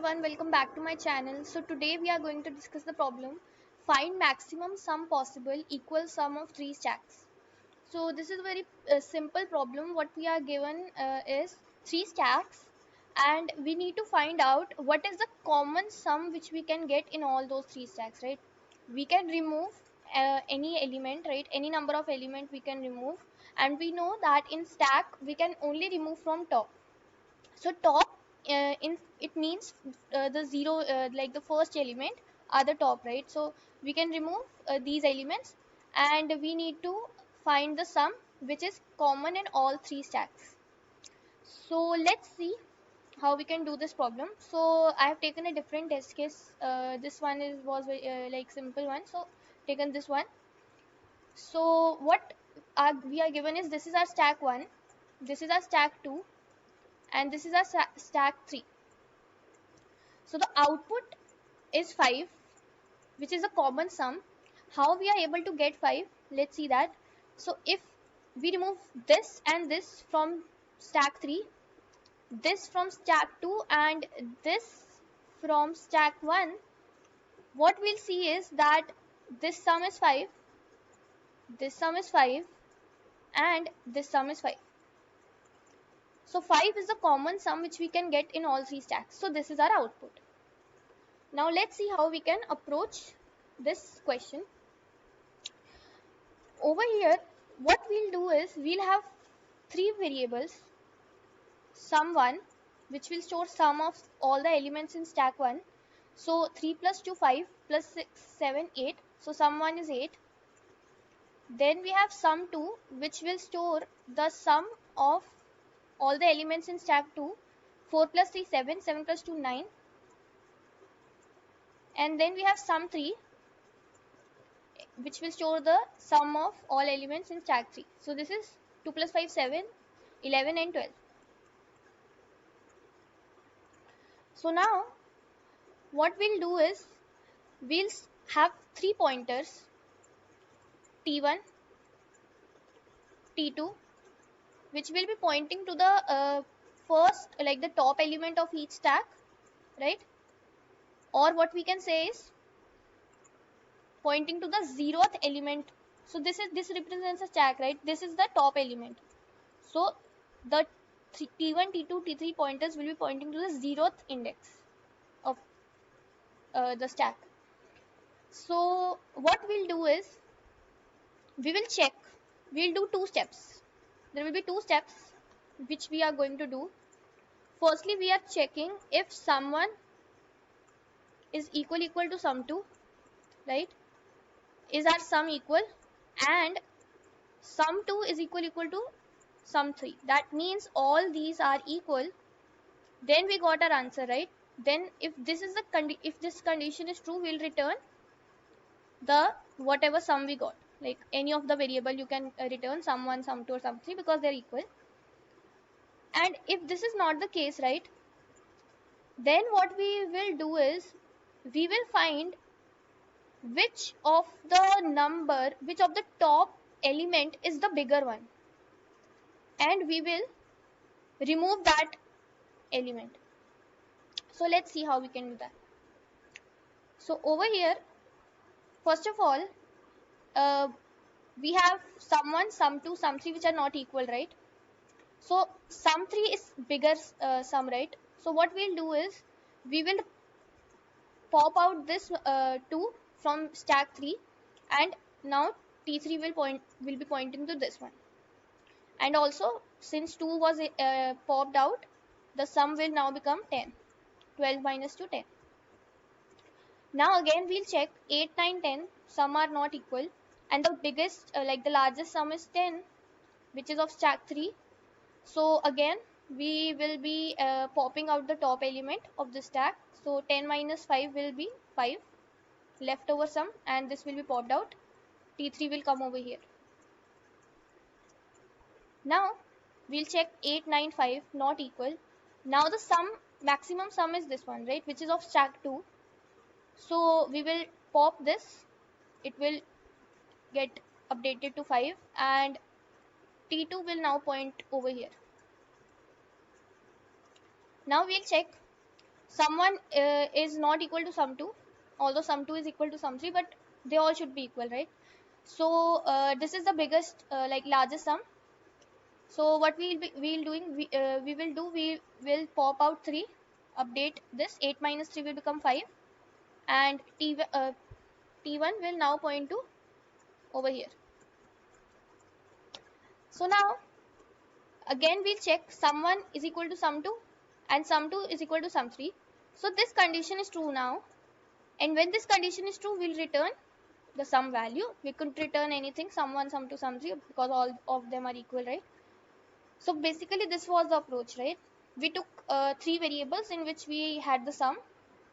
everyone, welcome back to my channel. So today we are going to discuss the problem find maximum sum possible equal sum of three stacks. So this is a very simple problem. What we are given is three stacks and we need to find out what is the common sum which we can get in all those three stacks, right? We can remove any element, right? Any number of element we can remove, and we know that in stack we can only remove from top. So top in it means the zero, like the first element are the top, right? So we can remove these elements and we need to find the sum which is common in all three stacks. So let's see how we can do this problem. So I have taken a different test case. This one is was like simple one, so taken this one. So what we are given is this is our stack 1, this is our stack 2, and this is our stack 3. So the output is 5, which is a common sum. How we are able to get 5? Let's see that. So if we remove this and this from stack 3, this from stack 2 and this from stack 1, what we'll see is that this sum is 5, this sum is 5, and this sum is 5. So 5 is the common sum which we can get in all three stacks. So this is our output. Now let's see how we can approach this question. Over here, what we'll do is we'll have three variables, sum1, which will store sum of all the elements in stack 1. So 3 plus 2 5 plus 6 7 8. So sum1 is 8. Then we have sum2, which will store the sum of all the elements in stack 2. 4 plus 3 7, 7 plus 2 9. And then we have sum3, which will store the sum of all elements in stack 3. So this is 2 plus 5 7, 11 and 12. So now what we'll do is we'll have three pointers, T1, T2, which will be pointing to the first, like the top element of each stack, right? Or what we can say is pointing to the zeroth element. So this represents a stack, right? This is the top element. So the T1, T2, T3 pointers will be pointing to the zeroth index of the stack. So what we'll do is we will check. We'll do two steps. There will be two steps which we are going to do. Firstly, we are checking if sum1 is equal to sum2, right? Is our sum equal? And sum2 is equal to sum3. That means all these are equal. Then we got our answer, right? Then if this is the if this condition is true, we'll return the whatever sum we got. Like any of the variable you can return sum1, sum2 or sum3 because they're equal. And if this is not the case, right, then what we will do is we will find which of the top element is the bigger one, and we will remove that element. So let's see how we can do that. So over here, first of all, uh, we have sum1, sum2, sum3 which are not equal, right? So sum3 is bigger sum, right? So what we'll do is we will pop out this 2 from stack 3, and now T3 will be pointing to this one. And also since 2 was popped out, the sum will now become 10. 12 minus 2, 10. Now again we'll check 8, 9, 10. Sum are not equal, and the biggest, like the largest sum is 10, which is of stack 3. So again we will be popping out the top element of the stack. So 10 minus 5 will be 5, leftover sum, and this will be popped out. T3 will come over here. Now we'll check 8, 9, 5 not equal. Now the maximum sum is this one, right, which is of stack 2. So we will pop this, it will get updated to 5, and T2 will now point over here. Now we'll check Someone is not equal to sum2, although sum2 is equal to sum3, but they all should be equal, right? So this is the biggest like largest sum. So what we will pop out 3, update this, 8 minus 3 will become 5, and t1 will now point to over here. So now again we'll check sum1 is equal to sum2 and sum2 is equal to sum3. So this condition is true now, and when this condition is true, we'll return the sum value. We couldn't return anything, sum1, sum2, sum3, because all of them are equal, right? So basically this was the approach, right? We took 3 variables in which we had the sum.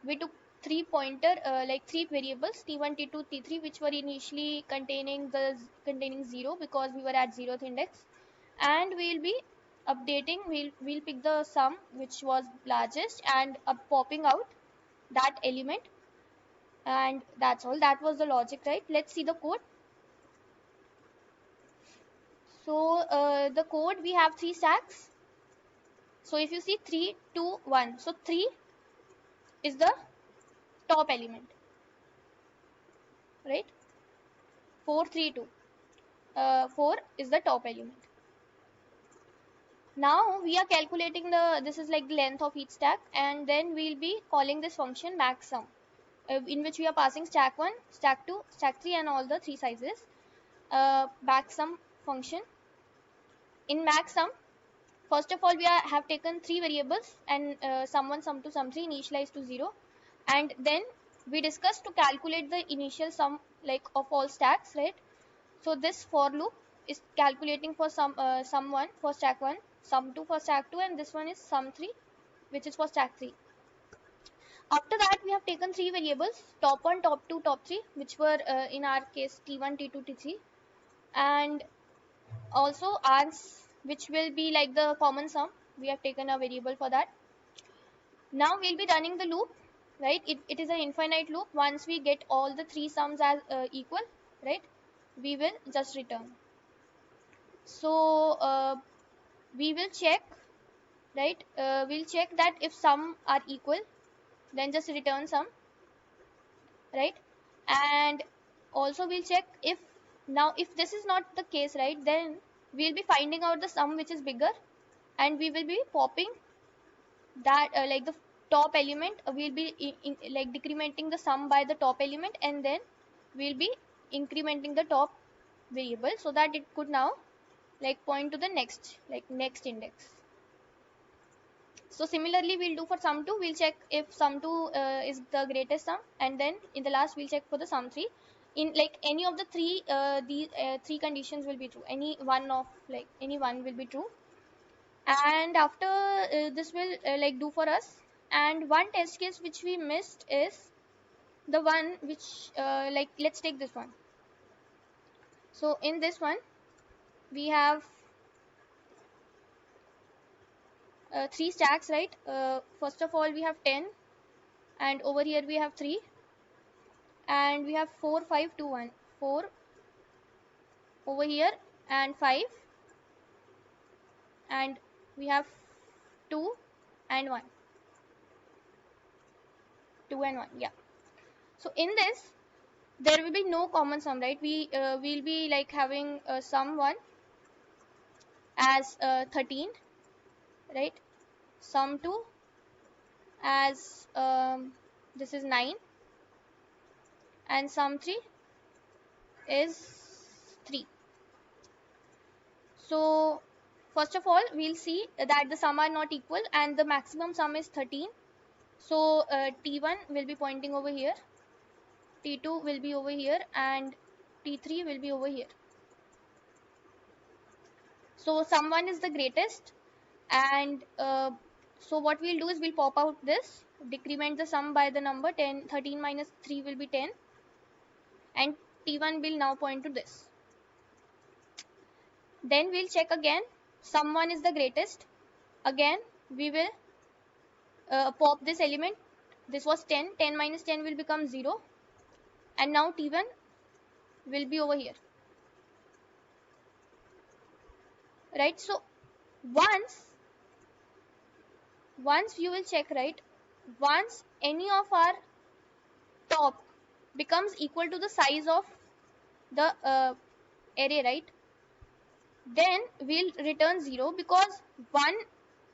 We took 3 pointer like 3 variables t1, t2, t3, which were initially containing 0 because we were at 0th index, and we'll be updating, we'll pick the sum which was largest and popping out that element, and that's all. That was the logic, right? Let's see the code. So the code, we have 3 stacks. So if you see 3, 2, 1, so 3 is the top element, right? 4, 3, 2, 4 is the top element. Now we are calculating this is like the length of each stack, and then we'll be calling this function maxsum, in which we are passing stack 1, stack 2, stack 3, and all the 3 sizes. Maxsum function. In maxsum, first of all, we have taken 3 variables and sum1, sum2, sum3 initialized to 0, and then we discussed to calculate the initial sum like of all stacks, right? So this for loop is calculating for sum1 for stack 1, sum2 for stack 2, and this one is sum3, which is for stack 3. After that, we have taken 3 variables, top 1, top 2, top 3, which were in our case t1, t2, t3, and also ans, which will be like the common sum. We have taken a variable for that. Now we'll be running the loop, right? It is an infinite loop. Once we get all the 3 sums as equal, right, we will just return. So we will check, right? We'll check that if sum are equal, then just return sum, right? And also we'll check if this is not the case, right, then we'll be finding out the sum which is bigger, and we will be popping that like the top element. We'll be like decrementing the sum by the top element, and then we'll be incrementing the top variable so that it could now like point to the next index. So similarly we'll do for sum2. We'll check if sum2 is the greatest sum, and then in the last we'll check for the sum3. In like any of the these 3 conditions will be true. Any one will be true, and after this will like do for us. And one test case which we missed is the one which like let's take this one. So in this one we have 3 stacks, right? First of all we have 10, and over here we have 3, and we have 4, 5, 2, 1, 4 over here, and 5, and we have 2 and 1, 2 and 1, yeah. So in this there will be no common sum, right? We will be like having sum 1 as 13, right? Sum 2 as this is 9, and sum 3 is 3. So first of all we'll see that the sum are not equal, and the maximum sum is 13. So t1 will be pointing over here, t2 will be over here, and t3 will be over here. So sum 1 is the greatest, and so what we'll do is we'll pop out this, decrement the sum by the number 10. 13 minus 3 will be 10, and t1 will now point to this. Then we'll check again, sum 1 is the greatest. Again we will pop this element. This was 10, 10 minus 10 will become 0, and now t1 will be over here, right? So once you will check, right, once any of our top becomes equal to the size of the array, right, then we'll return 0 because 1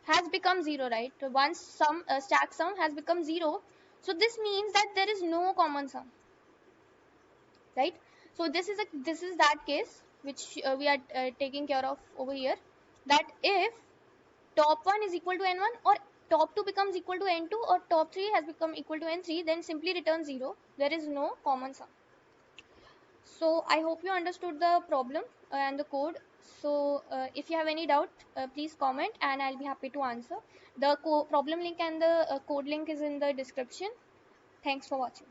has become 0, right? Once sum stack sum has become 0, so this means that there is no common sum, right? So this is that case which we are taking care of over here, that if top 1 is equal to n1 or top 2 becomes equal to n2 or top 3 has become equal to n3, then simply return 0. There is no common sum. So I hope you understood the problem and the code. So if you have any doubt, please comment and I'll be happy to answer. The problem link and the code link is in the description. Thanks for watching.